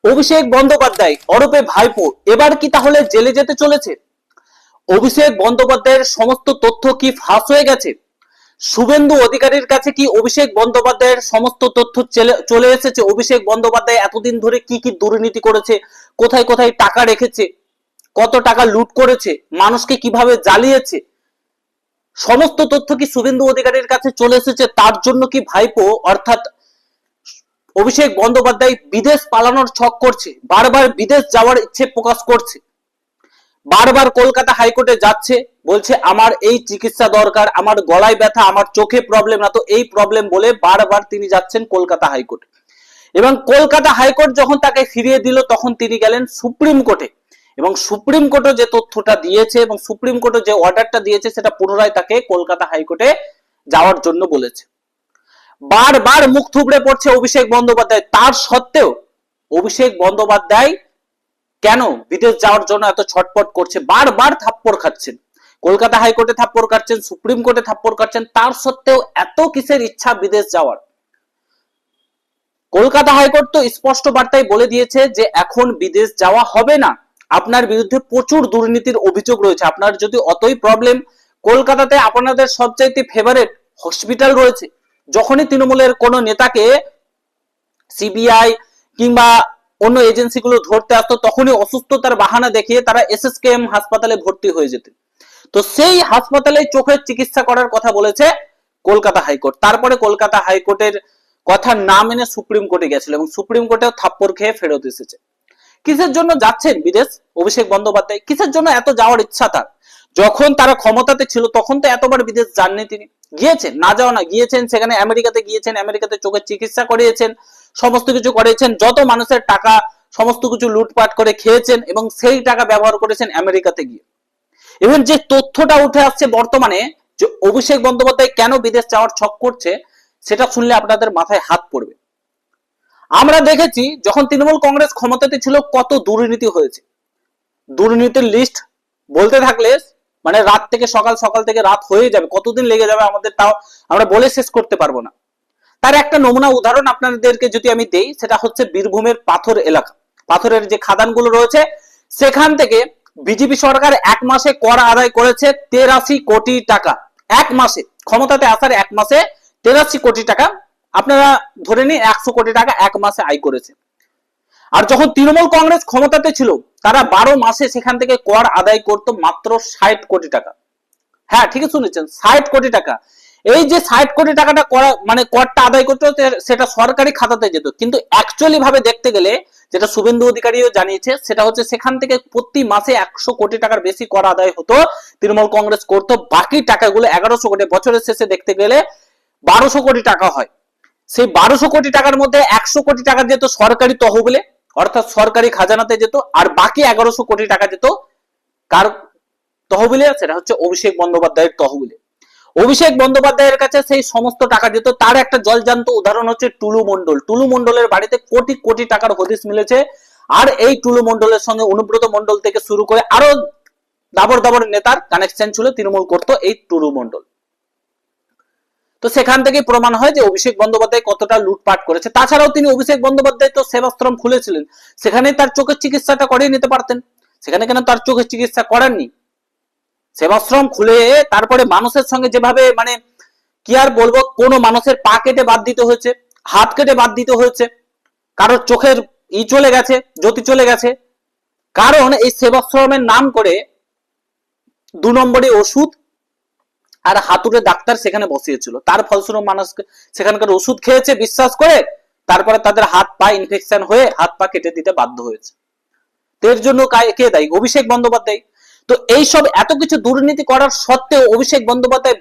অভিষেক বন্দ্যোপাধ্যায় ওরফে ভাইপো এবার কি তাহলে জেলে যেতে চলেছে? অভিষেক বন্দ্যোপাধ্যায়ের সমস্ত তথ্য কি ফাঁস হয়ে গেছে? শুভেন্দু অধিকারীর কাছে কি অভিষেক বন্দ্যোপাধ্যায়ের সমস্ত তথ্য চলে এসেছে? অভিষেক বন্দ্যোপাধ্যায় এতদিন ধরে কি কি দুর্নীতি করেছে, কোথায় কোথায় টাকা রেখেছে, কত টাকা লুট করেছে, মানুষকে কিভাবে জ্বালিয়েছে, সমস্ত তথ্য কি শুভেন্দু অধিকারীর কাছে চলে এসেছে? তার জন্য কি ভাইপো অর্থাৎ অভিষেক বন্দ্যোপাধ্যায় বিদেশ পালানোর ছক করছে, বারবার বিদেশ যাওয়ার ইচ্ছে প্রকাশ করছে, বারবার কলকাতা হাইকোর্টে যাচ্ছে, বলছে আমার এই চিকিৎসা দরকার, আমার গলায় ব্যথা, আমার চোখে প্রবলেম, না তো এই প্রবলেম বলে বারবার তিনি যাচ্ছেন কলকাতা হাইকোর্টে। এবং কলকাতা হাইকোর্ট যখন তাকে ফিরিয়ে দিল তখন তিনি গেলেন সুপ্রিম কোর্টে, এবং সুপ্রিম কোর্টে যে তথ্যটা দিয়েছে এবং সুপ্রিম কোর্টে যে অর্ডারটা দিয়েছে সেটা পুনরায় তাকে কলকাতা হাইকোর্টে যাওয়ার জন্য বলেছে। বারবার মুখ থুবড়ে পড়ছে অভিষেক বন্দ্যোপাধ্যায়, তার সত্ত্বেও অভিষেক বন্দ্যোপাধ্যায় কেন বিদেশ যাওয়ার জন্য এত ছটপট করছে? বারবার থাপ্পড় খাচ্ছেন, কলকাতা হাইকোর্টে থাপ্পড় খাচ্ছেন, সুপ্রিম কোর্টে থাপ্পড় খাচ্ছেন, তার সত্ত্বেও এত কিসের ইচ্ছা বিদেশ যাওয়ার? কলকাতা হাইকোর্ট তো স্পষ্ট বার্তায় বলে দিয়েছে যে এখন বিদেশ যাওয়া হবে না, আপনার বিরুদ্ধে প্রচুর দুর্নীতির অভিযোগ রয়েছে, আপনার যদি অতই প্রবলেম, কলকাতাতে আপনাদের সবচাইতে ফেভারিট হসপিটাল রয়েছে, যখনই তৃণমূলের কোন নেতাকে সিবিআই কিংবা অন্য এজেন্সিগুলো ধরতে আসতো তখনই অসুস্থতার বাহানা দেখিয়ে তারা এসএসকেএম হাসপাতালে ভর্তি হয়ে যেত। তো সেই হাসপাতালে চোখের চিকিৎসা করার কথা বলেছে কলকাতা হাইকোর্ট। তারপরে কলকাতা হাইকোর্টের কথা না মেনে সুপ্রিম কোর্টে গেছিল এবং সুপ্রিম কোর্টেও থাপ্পড় খেয়ে ফেরত এসেছে। কিসের জন্য যাচ্ছেন বিদেশ অভিষেক বন্দ্যোপাধ্যায়? কিসের জন্য এত যাওয়ার ইচ্ছা তার? যখন তারা ক্ষমতাতে ছিল তখন তো এতবার বিদেশ যাননি তিনি, গিয়েছেন না যাও না, গিয়েছেন সেখানে আমেরিকাতে গিয়েছেন, আমেরিকাতে চোখের চিকিৎসা করিয়েছেন, সমস্ত কিছু করেছেন, যত মানুষের টাকা সমস্ত কিছু লুটপাট করে খেয়েছেন এবং সেই টাকা ব্যবহার করেছেন আমেরিকাতে গিয়ে। এবং যে তথ্যটা উঠে আসছে বর্তমানে যে অভিষেক বন্দ্যোপাধ্যায় কেন বিদেশ যাওয়ার ছক করছে, সেটা শুনলে আপনাদের মাথায় হাত পড়বে। আমরা দেখেছি যখন তৃণমূল কংগ্রেস ক্ষমতাতে ছিল কত দুর্নীতি হয়েছে, দুর্নীতির লিস্ট বলতে থাকলে মানে রাত থেকে সকাল, সকাল থেকে রাত হয়ে যাবে, কতদিন লেগে যাবে আমাদের তাও আমরা বলে শেষ করতে পারবো না। তার একটা নমুনা উদাহরণ আপনাদেরকে যদি আমি দেই, সেটা হচ্ছে বীরভূমের পাথর এলাকা, পাথরের যে খাদানগুলো রয়েছে সেখান থেকে বিজেপি সরকার এক মাসে কর আদায় করেছে 83 কোটি টাকা। এক মাসে, ক্ষমতাতে আসার এক মাসে 83 কোটি টাকা, আপনারা ধরে নিন 100 কোটি টাকা এক মাসে আয় করেছে। আর যখন তৃণমূল কংগ্রেস ক্ষমতাতে ছিল তারা 12 মাসে সেখান থেকে কর আদায় করতো মাত্র 60 কোটি টাকা। হ্যাঁ ঠিকই শুনেছেন, 60 কোটি টাকা। এই যে 60 কোটি টাকাটা করা মানে করটা আদায় করতে হতো সেটা সরকারি খাতাতে যেত, কিন্তু অ্যাকচুয়ালি ভাবে দেখতে গেলে যেটা শুভেন্দু অধিকারীও জানিয়েছে সেটা হচ্ছে সেখান থেকে প্রতি মাসে 100 কোটি টাকার বেশি কর আদায় হতো, তৃণমূল কংগ্রেস করতো, বাকি টাকাগুলো 1100 কোটি, বছরের শেষে দেখতে গেলে 1200 কোটি টাকা হয়। সেই 1200 কোটি টাকার মধ্যে 100 কোটি টাকা যেত সরকারি তহবিলে অর্থাৎ সরকারি খাজানাতে যেত, আর বাকি 1100 কোটি টাকা যেত কার তহবিলে? সেটা হচ্ছে অভিষেক বন্দ্যোপাধ্যায়ের তহবিলে। অভিষেক বন্দ্যোপাধ্যায়ের কাছে সেই সমস্ত টাকা যেত। তার একটা জলজান্ত উদাহরণ হচ্ছে টুলু মণ্ডল। টুলু মণ্ডলের বাড়িতে কোটি কোটি টাকার হদিস মিলেছে, আর এই টুলু মণ্ডলের সঙ্গে অনুব্রত মণ্ডল থেকে শুরু করে আরো দাবর দাবর নেতার কানেকশন ছিল, তৃণমূল করতো এই টুলু মণ্ডল। তো সেখান থেকে প্রমাণ হয় যে অভিষেক বন্দ্যোপাধ্যায় কতটা লুটপাট করেছে। তাছাড়াও তিনি অভিষেক বন্দ্যোপাধ্যায় তো সেবাশ্রম খুলেছিলেন, সেখানে তার চোখের চিকিৎসাটা করিয়ে নিতে পারতেন, সেখানে কেন তার চোখের চিকিৎসা করেননি? সেবাশ্রম খুলে তারপরে মানুষের সঙ্গে যেভাবে মানে কি আর বলবো, কোন মানুষের পা কেটে বাদ দিতে হয়েছে, হাত কেটে বাদ দিতে হয়েছে, কারোর চোখের চলে গেছে, জ্যোতি চলে গেছে, কারণ এই সেবাশ্রমের নাম করে 2 নম্বরে ওষুধ আর হাতুড়ে ডাক্তার সেখানে বসিয়েছিল। তার ফলস্বরূপ মানুষ সেখানকার ওষুধ খেয়েছে বিশ্বাস করে, তারপরে তাদের হাত পা ইনফেকশন হয়ে হাত পা কেটে দিতে বাধ্য হয়েছে। এর জন্য কে দায়ী? অভিষেক বন্দ্যোপাধ্যায়। তো এইসব এত কিছু দুর্নীতি করার সত্ত্বেও অভিষেক বন্দ্যোপাধ্যায়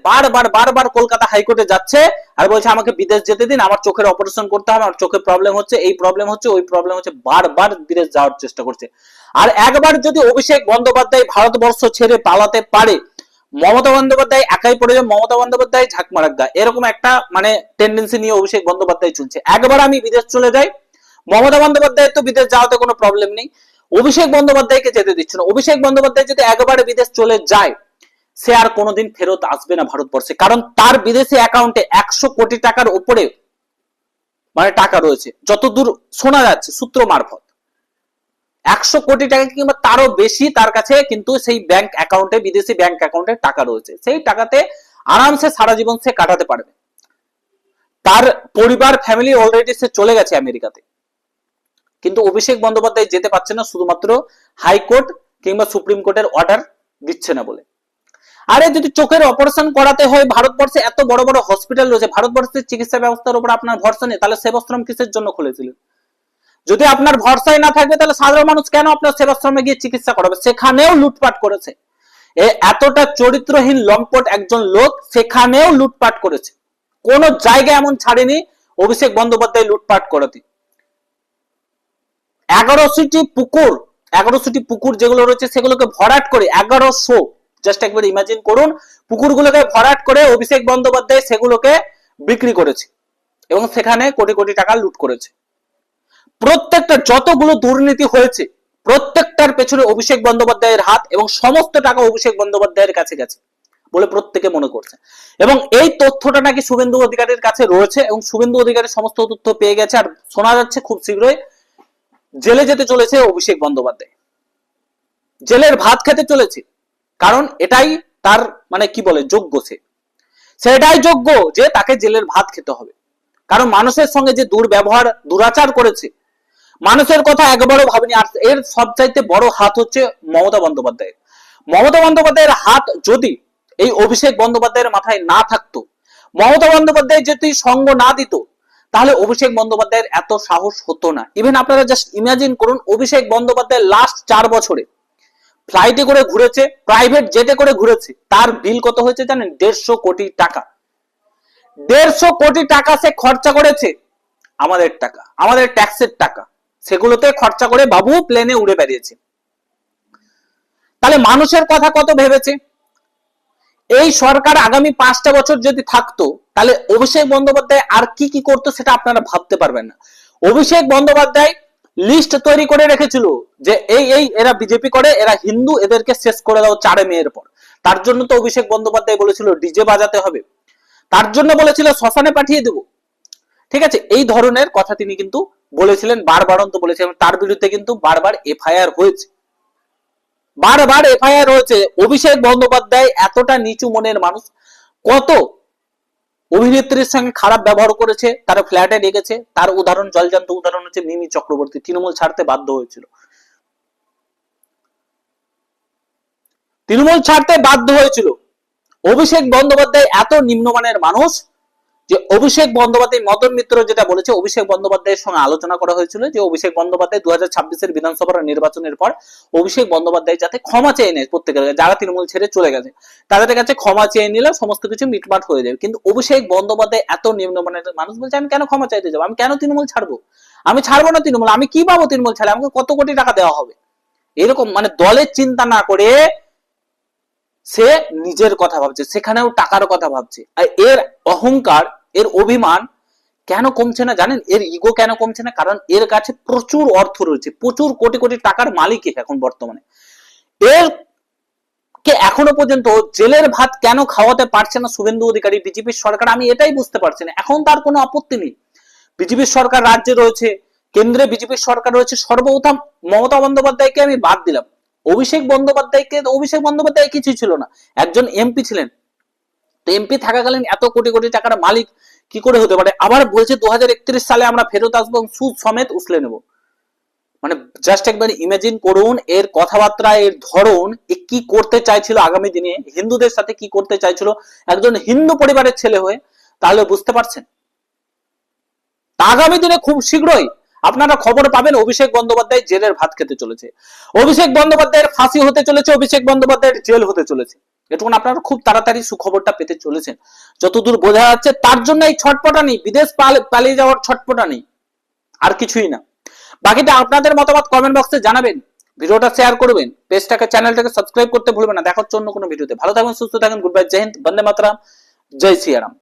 বারবার কলকাতা হাইকোর্টে যাচ্ছে আর বলছে আমাকে বিদেশ যেতে দিন, আমার চোখের অপারেশন করতে হবে, আমার চোখের প্রবলেম হচ্ছে, এই প্রবলেম হচ্ছে, ওই প্রবলেম হচ্ছে, বারবার বিদেশ যাওয়ার চেষ্টা করছে। আর একবার যদি অভিষেক বন্দ্যোপাধ্যায় ভারতবর্ষ ছেড়ে পালাতে পারে, মমতা বন্দ্যোপাধ্যায় একাই পড়ে যাবে, মমতা বন্দ্যোপাধ্যায় ঝাঁকমারাগা, এরকম একটা মানে টেন্ডেন্সি নিয়ে অভিষেক বন্দ্যোপাধ্যায় চলছে। একবার আমি বিদেশ চলে যাই, মমতা বন্দ্যোপাধ্যায় তো বিদেশ যাওয়াতে কোনো প্রবলেম নেই, অভিষেক বন্দ্যোপাধ্যায়কে যেতে দিচ্ছে না। অভিষেক বন্দ্যোপাধ্যায় যদি একবারে বিদেশ চলে যায় সে আর কোনোদিন ফেরত আসবে না ভারতবর্ষে, কারণ তার বিদেশি অ্যাকাউন্টে 100 কোটি টাকার উপরে মানে টাকা রয়েছে, যতদূর শোনা যাচ্ছে সূত্র মারফত। 100 কোটি টাকা কিংবা তারও বেশি তার কাছে কিন্তু সেই ব্যাংক অ্যাকাউন্টে, বিদেশি ব্যাংক অ্যাকাউন্টে টাকা রয়েছে। সেই টাকাতে আরামসে সারা জীবন সে কাটাতে পারবে। তার পরিবার, ফ্যামিলি অলরেডি সে চলে গেছে আমেরিকাতে, কিন্তু অভিষেক বন্দ্যোপাধ্যায় যেতে পারছে না শুধুমাত্র হাইকোর্ট কিংবা সুপ্রিম কোর্টের অর্ডার দিচ্ছে না বলে। আরে যদি চোখের অপারেশন করাতে হয়, ভারতবর্ষে এত বড় বড় হসপিটাল রয়েছে, ভারতবর্ষের চিকিৎসা ব্যবস্থার উপর আপনার ভরসা নেই, তাহলে সেবাশ্রম কিসের জন্য খুলেছিলেন? যদি আপনার ভরসাই না থাকবে তাহলে সাধারণ মানুষ কেন আপনার সেবাশ্রমে গিয়ে চিকিৎসা করাবে? সেখানেও লুটপাট করেছে। এতটা চরিত্রহীন লম্পট একজন লোক সেখানেও লুটপাট করেছে। কোন জায়গায় এমন ছাড়েনি অভিষেক বন্দ্যোপাধ্যায় লুটপাট করাতে। 1100টি পুকুর যেগুলো রয়েছে সেগুলোকে ভরাট করে 1100, জাস্ট একবার ইমাজিন করুন, পুকুরগুলোকে ভরাট করে অভিষেক বন্দ্যোপাধ্যায় সেগুলোকে বিক্রি করেছে এবং সেখানে কোটি কোটি টাকা লুট করেছে। প্রত্যেকটা যতগুলো দুর্নীতি হয়েছে প্রত্যেকটার পেছনে অভিষেক বন্দ্যোপাধ্যায়ের হাত এবং সমস্ত টাকা অভিষেক বন্দ্যোপাধ্যায়ের কাছে গেছে বলে প্রত্যেকে মনে করছে। এবং এই তথ্যটা নাকি শুভেন্দু অধিকারীর কাছে রয়েছে এবং শুভেন্দু অধিকারী সমস্ত তথ্য পেয়ে গেছে। আর শোনা যাচ্ছে খুব শীঘ্রই জেলে যেতে চলেছে অভিষেক বন্দ্যোপাধ্যায়, জেলের ভাত খেতে চলেছে। কারণ এটাই তার মানে কি বলে যোগ্য, সেটাই যোগ্য যে তাকে জেলের ভাত খেতে হবে। কারণ মানুষের সঙ্গে যে দুর্ব্যবহার, দুরাচার করেছে, মানুষের কথা একবারও ভাবেনি। আর এর সবচাইতে বড় হাত হচ্ছে মমতা বন্দ্যোপাধ্যায়ের। মমতা বন্দ্যোপাধ্যায়ের হাত যদি এই অভিষেক বন্দ্যোপাধ্যায়ের মাথায় না থাকতো, মমতা বন্দ্যোপাধ্যায় যদি সঙ্গ না দিত, তাহলে অভিষেক বন্দ্যোপাধ্যায়ের এত সাহস হতো না। ইভেন আপনারা জাস্ট ইমাজিন করুন, অভিষেক বন্দ্যোপাধ্যায় লাস্ট 4 বছরে ফ্লাইটে করে ঘুরেছে, প্রাইভেট জেটে করে ঘুরেছে, তার বিল কত হয়েছে জানেন? 150 কোটি টাকা। 150 কোটি টাকা সে খরচা করেছে, আমাদের টাকা, আমাদের ট্যাক্সের টাকা, সেগুলোতে খরচা করে বাবু প্লেনে উড়ে বেরিয়েছে। তাহলে মানুষের কথা কত ভেবেছে? এই সরকার আগামী 5টা বছর যদি থাকতো তাহলে অভিষেক বন্দ্যোপাধ্যায় আর কি কি করতো সেটা আপনারা ভাবতে পারবেন না। অভিষেক বন্দ্যোপাধ্যায় লিস্ট তৈরি করে রেখেছিল যে এরা বিজেপি করে, এরা হিন্দু, এদেরকে শেষ করে দাও 4 মেয়ের পর। তার জন্য তো অভিষেক বন্দ্যোপাধ্যায় বলেছিল ডিজে বাজাতে হবে, তার জন্য বলেছিল শ্মশানে পাঠিয়ে দেব। ঠিক আছে, এই ধরনের কথা তিনি কিন্তু বলেছিলেন, বারবারন্ত বলেছিলেন। তার বিরুদ্ধে কিন্তু বারবার এফআইআর হয়েছে, বারবার এফআইআর হয়েছে। অভিষেক বন্দ্যোপাধ্যায় এতটা নিচু মনের মানুষ, কত অভিনেত্রীর সঙ্গে খারাপ ব্যবহার করেছে, তার ফ্ল্যাটে রেখেছে। তার উদাহরণ, জলজান্ত উদাহরণ হচ্ছে মিমি চক্রবর্তী, তৃণমূল ছাড়তে বাধ্য হয়েছিল, তৃণমূল ছাড়তে বাধ্য হয়েছিল। অভিষেক বন্দ্যোপাধ্যায় এত নিম্নমানের মানুষ যে অভিষেক বন্দ্যোপাধ্যায়, মদন মিত্র যেটা বলেছে, অভিষেক বন্দ্যোপাধ্যায়ের সঙ্গে আলোচনা করা হয়েছিল যে অভিষেক বন্দ্যোপাধ্যায় 2026-এর বিধানসভার নির্বাচনের পর অভিষেক বন্দ্যোপাধ্যায় যাতে ক্ষমা চেয়ে নেয় প্রত্যেকের কাছে, যারা তৃণমূল ছেড়ে চলে গেছে তাদের কাছে ক্ষমা চেয়ে নিলে সমস্ত কিছু মিটমাট হয়ে যাবে। কিন্তু অভিষেক বন্দ্যোপাধ্যায় এত নিম্নমানের মানুষ বলছে আমি কেন ক্ষমা চাইতে যাবো, আমি কেন তৃণমূল ছাড়বো, আমি ছাড়বো না তৃণমূল, আমি কি পাবো তৃণমূল ছাড়লে, আমাকে কত কোটি টাকা দেওয়া হবে। এরকম মানে দলের চিন্তা না করে সে নিজের কথা ভাবছে, সেখানেও টাকার কথা ভাবছে। আর এর অহংকার, এর অভিমান কেন কমছে না জানেন? এর ইগো কেন কমছে না? কারণ এর কাছে প্রচুর অর্থ রয়েছে, প্রচুর কোটি কোটি টাকার মালিক এখন বর্তমানে। এর কে এখনো পর্যন্ত জেলের ভাত কেন খাওয়াতে পারছে না শুভেন্দু অধিকারী, বিজেপির সরকার? আমি এটাই বুঝতে পারছি না। এখন তার কোনো আপত্তি নেই, বিজেপির সরকার রাজ্যে রয়েছে, কেন্দ্রে বিজেপির সরকার রয়েছে। সর্বপ্রথম মমতা বন্দ্যোপাধ্যায়কে আমি বাদ দিলাম, অভিষেক বন্দ্যোপাধ্যায় কিছুই ছিল না, একজন এমপি ছিলেন। তো এমপি থাকাকালীন এত কোটি কোটি টাকার মালিক কি করে হতে পারে? আবার বলছে 2031 সালে আমরা ফেরত আসবো, সুদ সমেত উসলে নেব। মানে জাস্ট একবার ইমাজিন করুন এর কথাবার্তা, এর ধরন, এ কি করতে চাইছিল আগামী দিনে, হিন্দুদের সাথে কি করতে চাইছিল একজন হিন্দু পরিবারের ছেলে হয়ে, তাহলে বুঝতে পারছেন। আগামী দিনে খুব শীঘ্রই আপনারা খবর পাবেন অভিষেক বন্দ্যোপাধ্যায় জেলের ভাত খেতে চলেছে, অভিষেক বন্দ্যোপাধ্যায়ের ফাঁসি হতে চলেছে, অভিষেক বন্দ্যোপাধ্যায়ের জেল হতে চলেছে। এটুকুন আপনারা খুব তাড়াতাড়ি সুখবরটা পেতে চলেছেন যতদূর বোঝা যাচ্ছে। তার জন্য এই ছটপটানি, বিদেশ পালিয়ে যাওয়ার ছটপটানি, আর কিছুই না। বাকিটা আপনাদের মতামত কমেন্ট বক্সে জানাবেন, ভিডিওটা শেয়ার করবেন, পেজটাকে, চ্যানেলটাকে সাবস্ক্রাইব করতে ভুলবেন না। দেখা হচ্ছে অন্য কোনো ভিডিওতে। ভালো থাকুন, সুস্থ থাকুন, গুড বাই, জয় হিন্দ, বন্দে মাতরম, জয় শ্রীরাম।